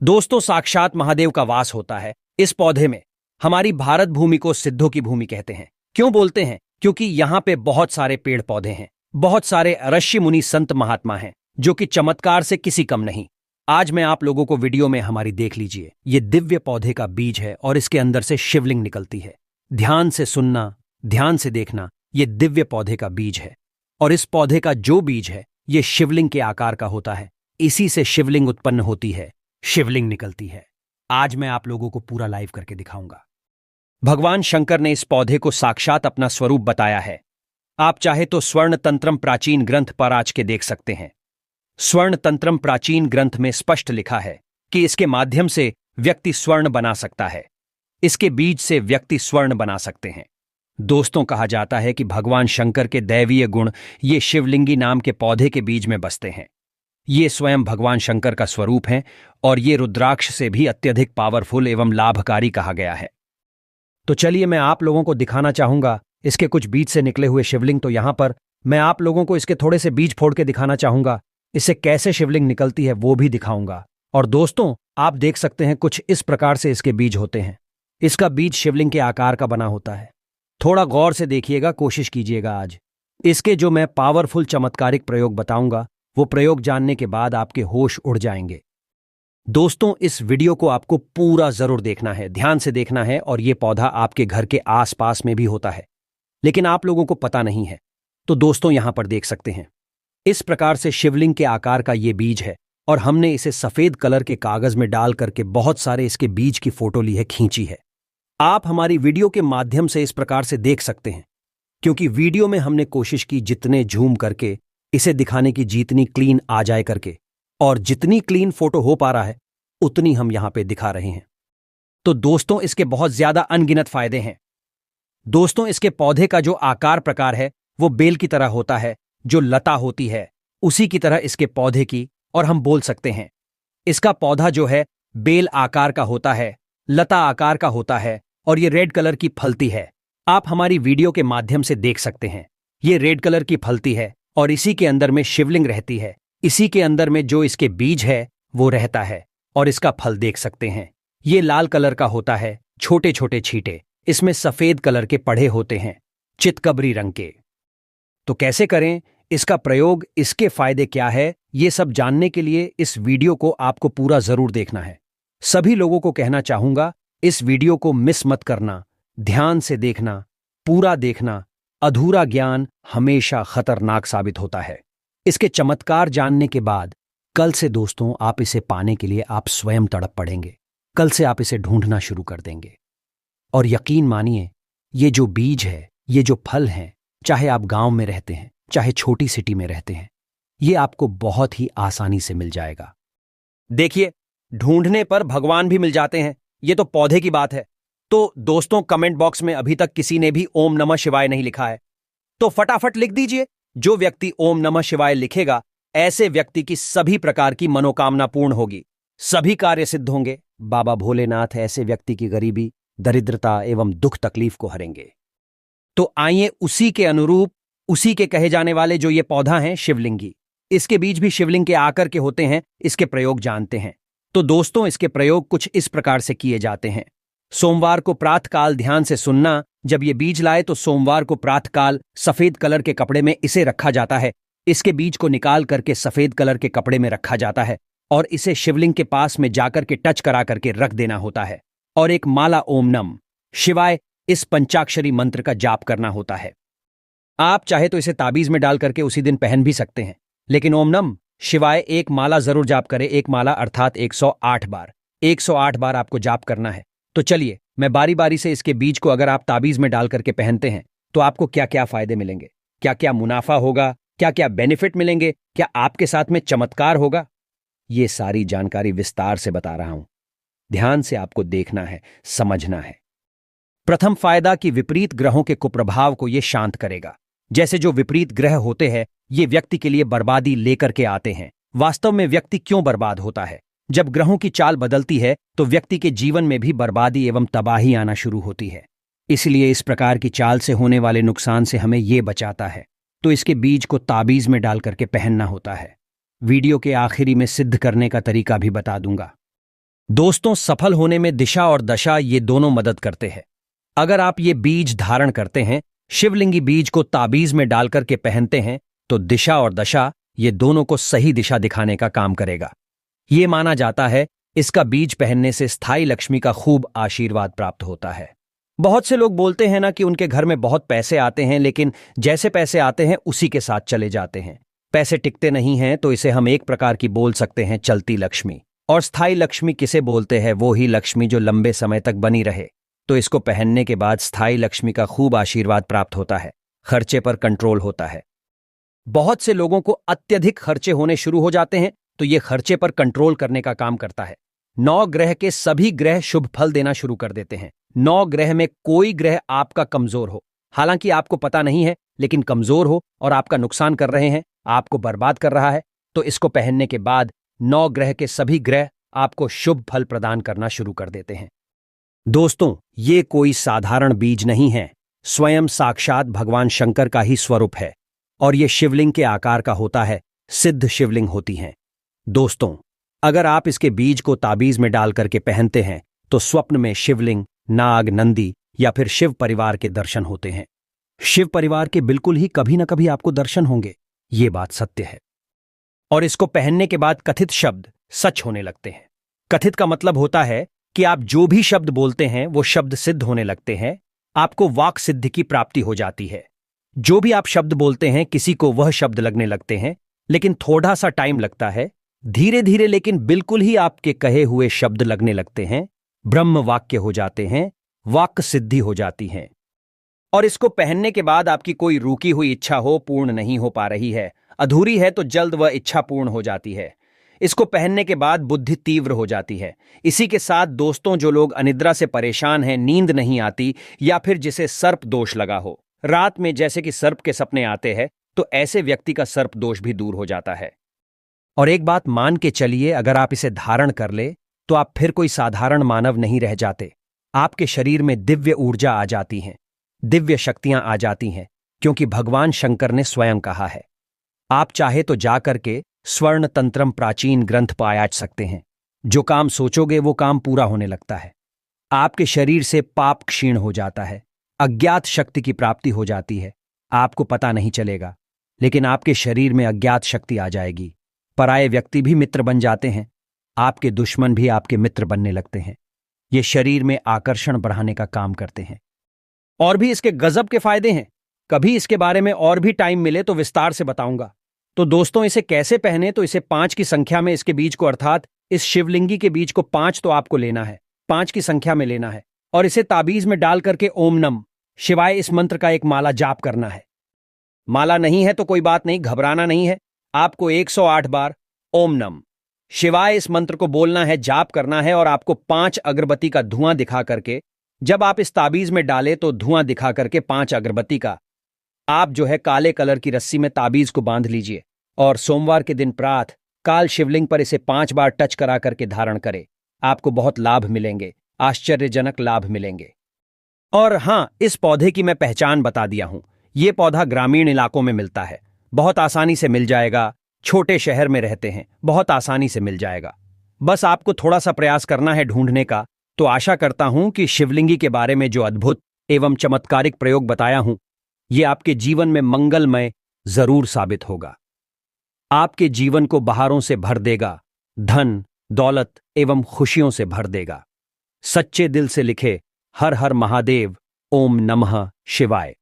दोस्तों, साक्षात महादेव का वास होता है इस पौधे में। हमारी भारत भूमि को सिद्धों की भूमि कहते हैं। क्यों बोलते हैं? क्योंकि यहाँ पे बहुत सारे पेड़ पौधे हैं, बहुत सारे ऋषि मुनि संत महात्मा हैं जो कि चमत्कार से किसी कम नहीं। आज मैं आप लोगों को वीडियो में हमारी देख लीजिए। ये दिव्य पौधे का बीज है और इसके अंदर से शिवलिंग निकलती है। ध्यान से सुनना, ध्यान से देखना। ये दिव्य पौधे का बीज है और इस पौधे का जो बीज है ये शिवलिंग के आकार का होता है। इसी से शिवलिंग उत्पन्न होती है, शिवलिंग निकलती है। आज मैं आप लोगों को पूरा लाइव करके दिखाऊंगा। भगवान शंकर ने इस पौधे को साक्षात अपना स्वरूप बताया है। आप चाहे तो स्वर्ण तंत्रम प्राचीन ग्रंथ पर आज के देख सकते हैं। स्वर्ण तंत्रम प्राचीन ग्रंथ में स्पष्ट लिखा है कि इसके माध्यम से व्यक्ति स्वर्ण बना सकता है। इसके बीज से व्यक्ति स्वर्ण बना सकते हैं। दोस्तों, कहा जाता है कि भगवान शंकर के दैवीय गुण ये शिवलिंगी नाम के पौधे के बीज में बसते हैं। ये स्वयं भगवान शंकर का स्वरूप है और ये रुद्राक्ष से भी अत्यधिक पावरफुल एवं लाभकारी कहा गया है। तो चलिए मैं आप लोगों को दिखाना चाहूंगा इसके कुछ बीज से निकले हुए शिवलिंग। तो यहां पर मैं आप लोगों को इसके थोड़े से बीज फोड़ के दिखाना चाहूंगा। इससे कैसे शिवलिंग निकलती है वो भी दिखाऊंगा। और दोस्तों, आप देख सकते हैं कुछ इस प्रकार से इसके बीज होते हैं। इसका बीज शिवलिंग के आकार का बना होता है। थोड़ा गौर से देखिएगा, कोशिश कीजिएगा। आज इसके जो मैं पावरफुल चमत्कारिक प्रयोग बताऊंगा वो प्रयोग जानने के बाद आपके होश उड़ जाएंगे। दोस्तों, इस वीडियो को आपको पूरा जरूर देखना है, ध्यान से देखना है। और ये पौधा आपके घर के आसपास में भी होता है, लेकिन आप लोगों को पता नहीं है। तो दोस्तों, यहां पर देख सकते हैं इस प्रकार से शिवलिंग के आकार का ये बीज है और हमने इसे सफेद कलर के कागज में डाल करके बहुत सारे इसके बीज की फोटो ली है, खींची है। आप हमारी वीडियो के माध्यम से इस प्रकार से देख सकते हैं, क्योंकि वीडियो में हमने कोशिश की जितने झूम करके इसे दिखाने की, जितनी क्लीन आ जाए करके, और जितनी क्लीन फोटो हो पा रहा है उतनी हम यहां पे दिखा रहे हैं। तो दोस्तों, इसके बहुत ज्यादा अनगिनत फायदे हैं। दोस्तों, इसके पौधे का जो आकार प्रकार है वो बेल की तरह होता है। जो लता होती है उसी की तरह इसके पौधे की, और हम बोल सकते हैं इसका पौधा जो है बेल आकार का होता है, लता आकार का होता है और ये रेड कलर की फलती है। आप हमारी वीडियो के माध्यम से देख सकते हैं ये रेड कलर की फलती है और इसी के अंदर में शिवलिंग रहती है। इसी के अंदर में जो इसके बीज है वो रहता है और इसका फल देख सकते हैं। ये लाल कलर का होता है, छोटे छोटे छींटे इसमें सफेद कलर के पड़े होते हैं, चितकबरी रंग के। तो कैसे करें इसका प्रयोग, इसके फायदे क्या है, ये सब जानने के लिए इस वीडियो को आपको पूरा जरूर देखना है। सभी लोगों को कहना चाहूंगा इस वीडियो को मिस मत करना, ध्यान से देखना, पूरा देखना। अधूरा ज्ञान हमेशा खतरनाक साबित होता है। इसके चमत्कार जानने के बाद कल से दोस्तों आप इसे पाने के लिए आप स्वयं तड़प पड़ेंगे। कल से आप इसे ढूंढना शुरू कर देंगे। और यकीन मानिए, ये जो बीज है, ये जो फल हैं, चाहे आप गांव में रहते हैं, चाहे छोटी सिटी में रहते हैं, ये आपको बहुत ही आसानी से मिल जाएगा। देखिए, ढूंढने पर भगवान भी मिल जाते हैं। ये तो पौधे की बात है। तो दोस्तों, कमेंट बॉक्स में अभी तक किसी ने भी ओम नमः शिवाय नहीं लिखा है तो फटाफट लिख दीजिए। जो व्यक्ति ओम नमः शिवाय लिखेगा, ऐसे व्यक्ति की सभी प्रकार की मनोकामना पूर्ण होगी, सभी कार्य सिद्ध होंगे। बाबा भोलेनाथ ऐसे व्यक्ति की गरीबी, दरिद्रता एवं दुख तकलीफ को हरेंगे। तो आइए उसी के अनुरूप, उसी के कहे जाने वाले जो ये पौधा है शिवलिंगी, इसके बीज भी शिवलिंग के आकर के होते हैं, इसके प्रयोग जानते हैं। तो दोस्तों, इसके प्रयोग कुछ इस प्रकार से किए जाते हैं। सोमवार को प्रातःकाल ध्यान से सुनना, जब ये बीज लाए तो सोमवार को प्रातःकाल सफेद कलर के कपड़े में इसे रखा जाता है। इसके बीज को निकाल करके सफेद कलर के कपड़े में रखा जाता है और इसे शिवलिंग के पास में जाकर के टच करा करके रख देना होता है और एक माला ओम नम शिवाय इस पंचाक्षरी मंत्र का जाप करना होता है। आप चाहे तो इसे ताबीज में डाल करके उसी दिन पहन भी सकते हैं, लेकिन ओम नम शिवाय एक माला जरूर जाप करें। एक माला अर्थात 108 बार, 108 बार आपको जाप करना है। तो चलिए मैं बारी बारी से इसके बीज को, अगर आप ताबीज में डाल करके पहनते हैं तो आपको क्या क्या फायदे मिलेंगे, क्या क्या मुनाफा होगा, क्या क्या बेनिफिट मिलेंगे, क्या आपके साथ में चमत्कार होगा, ये सारी जानकारी विस्तार से बता रहा हूं। ध्यान से आपको देखना है, समझना है। प्रथम फायदा कि विपरीत ग्रहों के कुप्रभाव को यह शांत करेगा। जैसे जो विपरीत ग्रह होते हैं ये व्यक्ति के लिए बर्बादी लेकर के आते हैं। वास्तव में व्यक्ति क्यों बर्बाद होता है? जब ग्रहों की चाल बदलती है तो व्यक्ति के जीवन में भी बर्बादी एवं तबाही आना शुरू होती है। इसलिए इस प्रकार की चाल से होने वाले नुकसान से हमें ये बचाता है। तो इसके बीज को ताबीज में डाल करके पहनना होता है। वीडियो के आखिरी में सिद्ध करने का तरीका भी बता दूंगा। दोस्तों, सफल होने में दिशा और दशा ये दोनों मदद करते हैं। अगर आप ये बीज धारण करते हैं, शिवलिंगी बीज को ताबीज में डालकर के पहनते हैं, तो दिशा और दशा ये दोनों को सही दिशा दिखाने का काम करेगा। ये माना जाता है इसका बीज पहनने से स्थायी लक्ष्मी का खूब आशीर्वाद प्राप्त होता है। बहुत से लोग बोलते हैं ना कि उनके घर में बहुत पैसे आते हैं, लेकिन जैसे पैसे आते हैं उसी के साथ चले जाते हैं। पैसे टिकते नहीं हैं, तो इसे हम एक प्रकार की बोल सकते हैं चलती लक्ष्मी। और स्थायी लक्ष्मी किसे बोलते हैं? वो ही लक्ष्मी जो लंबे समय तक बनी रहे। तो इसको पहनने के बाद स्थायी लक्ष्मी का खूब आशीर्वाद प्राप्त होता है, खर्चे पर कंट्रोल होता है। बहुत से लोगों को अत्यधिक खर्चे होने शुरू हो जाते हैं, तो ये खर्चे पर कंट्रोल करने का काम करता है। 9 ग्रह के सभी ग्रह शुभ फल देना शुरू कर देते हैं। 9 ग्रह में कोई ग्रह आपका कमजोर हो, हालांकि आपको पता नहीं है, लेकिन कमजोर हो और आपका नुकसान कर रहे हैं, आपको बर्बाद कर रहा है, तो इसको पहनने के बाद 9 ग्रह के सभी ग्रह आपको शुभ फल प्रदान करना शुरू कर देते हैं। दोस्तों, ये कोई साधारण बीज नहीं है, स्वयं साक्षात भगवान शंकर का ही स्वरूप है। और ये शिवलिंग के आकार का होता है, सिद्ध शिवलिंग होती हैं। दोस्तों, अगर आप इसके बीज को ताबीज में डाल करके पहनते हैं, तो स्वप्न में शिवलिंग, नाग, नंदी या फिर शिव परिवार के दर्शन होते हैं। शिव परिवार के बिल्कुल ही कभी ना कभी आपको दर्शन होंगे, ये बात सत्य है। और इसको पहनने के बाद कथित शब्द सच होने लगते हैं। कथित का मतलब होता है कि आप जो भी शब्द बोलते हैं वो शब्द सिद्ध होने लगते हैं, आपको वाक सिद्धि की प्राप्ति हो जाती है। जो भी आप शब्द बोलते हैं, किसी को वह शब्द लगने लगते हैं, लेकिन थोड़ा सा टाइम लगता है, धीरे धीरे, लेकिन बिल्कुल ही आपके कहे हुए शब्द लगने लगते हैं, ब्रह्म वाक्य हो जाते हैं, वाक्य सिद्धि हो जाती है। और इसको पहनने के बाद आपकी कोई रुकी हुई इच्छा हो, पूर्ण नहीं हो पा रही है, अधूरी है, तो जल्द वह इच्छा पूर्ण हो जाती है। इसको पहनने के बाद बुद्धि तीव्र हो जाती है। इसी के साथ दोस्तों, जो लोग अनिद्रा से परेशान हैं, नींद नहीं आती, या फिर जिसे सर्प दोष लगा हो, रात में जैसे कि सर्प के सपने आते हैं, तो ऐसे व्यक्ति का सर्प दोष भी दूर हो जाता है। और एक बात मान के चलिए, अगर आप इसे धारण कर ले, तो आप फिर कोई साधारण मानव नहीं रह जाते। आपके शरीर में दिव्य ऊर्जा आ जाती है, दिव्य शक्तियां आ जाती हैं, क्योंकि भगवान शंकर ने स्वयं कहा है। आप चाहे तो जाकर के स्वर्ण तंत्रम प्राचीन ग्रंथ पायाच सकते हैं। जो काम सोचोगे वो काम पूरा होने लगता है। आपके शरीर से पाप क्षीण हो जाता है, अज्ञात शक्ति की प्राप्ति हो जाती है। आपको पता नहीं चलेगा, लेकिन आपके शरीर में अज्ञात शक्ति आ जाएगी। पराये व्यक्ति भी मित्र बन जाते हैं, आपके दुश्मन भी आपके मित्र बनने लगते हैं। ये शरीर में आकर्षण बढ़ाने का काम करते हैं। और भी इसके गजब के फायदे हैं। कभी इसके बारे में और भी टाइम मिले तो विस्तार से बताऊंगा। तो दोस्तों, इसे कैसे पहने? तो इसे 5 की संख्या में इसके बीज को, अर्थात इस शिवलिंगी के बीज को 5 तो आपको लेना है, 5 की संख्या में लेना है, और इसे ताबीज में डाल करके ओम नम शिवाय इस मंत्र का एक माला जाप करना है। माला नहीं है तो कोई बात नहीं, घबराना नहीं है। आपको 108 बार ओम नम शिवाय इस मंत्र को बोलना है, जाप करना है, और आपको 5 अगरबत्ती का धुआं दिखा करके, जब आप इस ताबीज में डालें तो धुआं दिखा करके 5 अगरबत्ती का आप जो है काले कलर की रस्सी में ताबीज को बांध लीजिए, और सोमवार के दिन प्रातः काल शिवलिंग पर इसे 5 बार टच करा करके धारण करें। आपको बहुत लाभ मिलेंगे, आश्चर्यजनक लाभ मिलेंगे। और हां, इस पौधे की मैं पहचान बता दिया हूं। यह पौधा ग्रामीण इलाकों में मिलता है, बहुत आसानी से मिल जाएगा। छोटे शहर में रहते हैं, बहुत आसानी से मिल जाएगा। बस आपको थोड़ा सा प्रयास करना है ढूंढने का। तो आशा करता हूं कि शिवलिंगी के बारे में जो अद्भुत एवं चमत्कारिक प्रयोग बताया हूं, ये आपके जीवन में मंगलमय जरूर साबित होगा। आपके जीवन को बहारों से भर देगा, धन, दौलत एवं खुशियों से भर देगा। सच्चे दिल से लिखे हर हर महादेव, ओम नमः शिवाय।